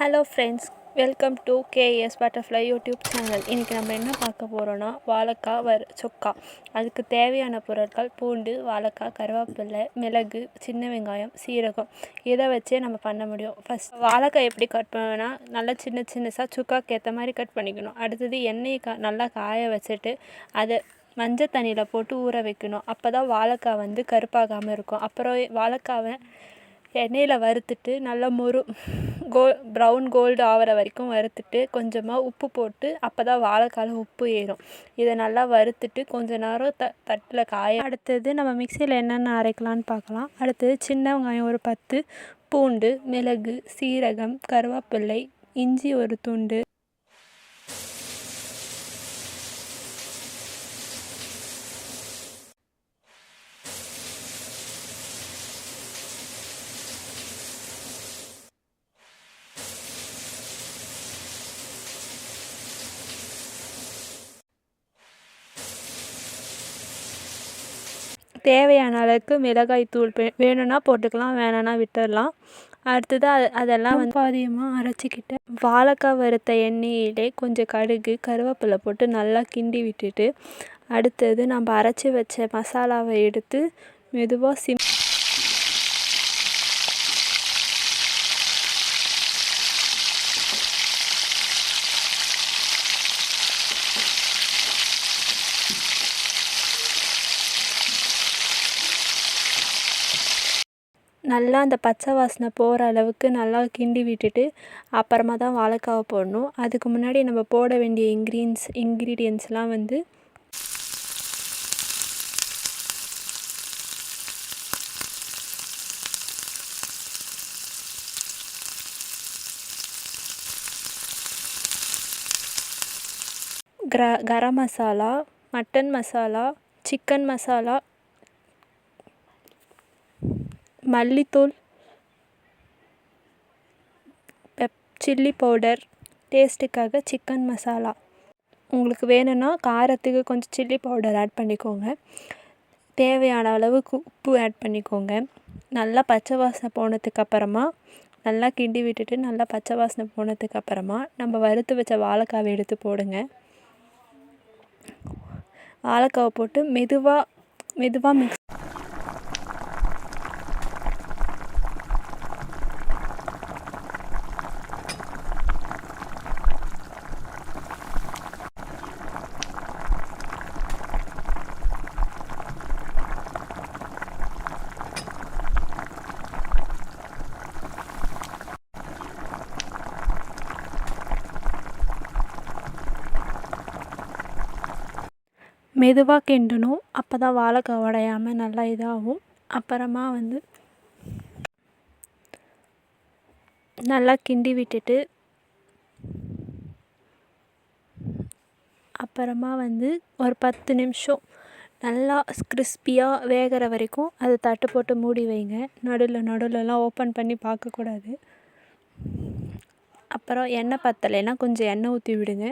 Hello friends, welcome to KS butterfly YouTube channel. இன்றைக்கி நம்ம என்ன பார்க்க போகிறோன்னா வாழைக்காய் சுக்கா. அதுக்கு தேவையான பொருட்கள் பூண்டு, வாழைக்காய், கருவேப்பிலை, மிளகு, சின்ன வெங்காயம், சீரகம். இதை வச்சே நம்ம பண்ண முடியும். ஃபஸ்ட் வாழைக்காய் எப்படி கட் பண்ணணும்னா நல்லா சின்னசாக சுக்காக்கு ஏற்ற மாதிரி கட் பண்ணிக்கணும். அடுத்தது எண்ணெயை நல்லா காய வச்சுட்டு அதை மஞ்சள் தண்ணியில் போட்டு ஊற வைக்கணும். அப்போ தான் வாழைக்காய் கருப்பாகாமல் இருக்கும். அப்புறம் வாழைக்காவை எண்ணெயில் வறுத்துட்டு நல்லா ப்ரௌன் கோல்டு ஆகிற வரைக்கும் வறுத்துட்டு கொஞ்சமாக உப்பு போட்டு, அப்போ தான் வாழைக்காயில் உப்பு ஏறும். இதை நல்லா வறுத்துட்டு கொஞ்ச நேரம் தட்டில் அடுத்தது நம்ம மிக்சியில் என்னென்ன அரைக்கலான்னு பார்க்கலாம். அடுத்தது சின்ன வெங்காயம் ஒரு 10, பூண்டு, மிளகு, சீரகம், கருவேப்பிலை, இஞ்சி ஒரு துண்டு, தேவையான அளவுக்கு மிளகாய் தூள் வேணும்னா போட்டுக்கலாம், வேணும்னா விட்டுடலாம். அடுத்தது அதெல்லாம் பாதியமாக அரைச்சிக்கிட்டு வாழைக்காய் வறுத்த எண்ணெயிலே கொஞ்சம் கடுகு, கருவேப்பிலை போட்டு நல்லா கிண்டி விட்டுட்டு, அடுத்தது நம்ம அரைச்சி வச்ச மசாலாவை எடுத்து மெதுவாக நல்லா அந்த பச்சை வாசனை போகிற அளவுக்கு நல்லா கிண்டி விட்டுட்டு அப்புறமா தான் வாழைக்காவை போடணும். அதுக்கு முன்னாடி நம்ம போட வேண்டிய இன்க்ரீடியன்ஸ்லாம் கரம் மசாலா, மட்டன் மசாலா, சிக்கன் மசாலா, மல்லித்தூள், சில்லி பவுடர், டேஸ்ட்டுக்காக சிக்கன் மசாலா. உங்களுக்கு வேணும்னா காரத்துக்கு கொஞ்சம் சில்லி பவுடர் ஆட் பண்ணிக்கோங்க. தேவையான அளவுக்கு உப்பு ஆட் பண்ணிக்கோங்க. நல்லா பச்சை வாசனை போனதுக்கப்புறமா நல்லா கிண்டி விட்டுட்டு நல்லா பச்சை வாசனை போனதுக்கப்புறமா நம்ம வறுத்து வச்ச வாழைக்காவை எடுத்து போடுங்க. வாழைக்காவை போட்டு மெதுவாக மிக்ஸ் மெதுவாக கிண்டணும். அப்போ தான் வாழைக்காய் உடையாமல் நல்லா இதாகும். அப்புறமா நல்லா கிண்டி விட்டுட்டு அப்புறமா ஒரு 10 நிமிஷம் நல்லா கிறிஸ்பியாக வேகிற வரைக்கும் அதை தட்டு போட்டு மூடி வைங்க. நடுவில்லாம் ஓப்பன் பண்ணி பார்க்கக்கூடாது. அப்புறம் எண்ணெய் பத்தலைன்னா கொஞ்சம் எண்ணெய் ஊற்றி விடுங்க.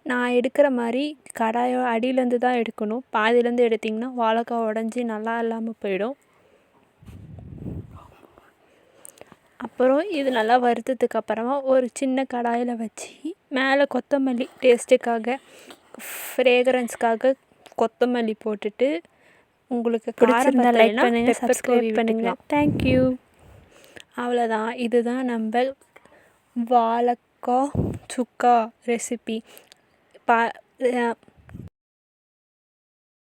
நான் எடுக்கிற மாதிரி கடாயை அடியிலேருந்து தான் எடுக்கணும். பாதியிலேருந்து எடுத்திங்கன்னா வாழைக்காய் உடஞ்சி நல்லா இல்லாமல் போயிடும். அப்புறம் இது நல்லா வறுத்ததுக்கப்புறமா ஒரு சின்ன கடாயில் வச்சு மேலே கொத்தமல்லி டேஸ்ட்டுக்காக, ஃப்ரேக்ரன்ஸ்க்காக கொத்தமல்லி போட்டுட்டு உங்களுக்கு பிடிச்சிருந்தா லைக் பண்ணுங்கள், சப்ஸ்கிரைப் பண்ணுங்கள். தேங்க்யூ. அவ்வளோதான். இதுதான் நம்ம வாழைக்காய் சுக்கா ரெசிபி.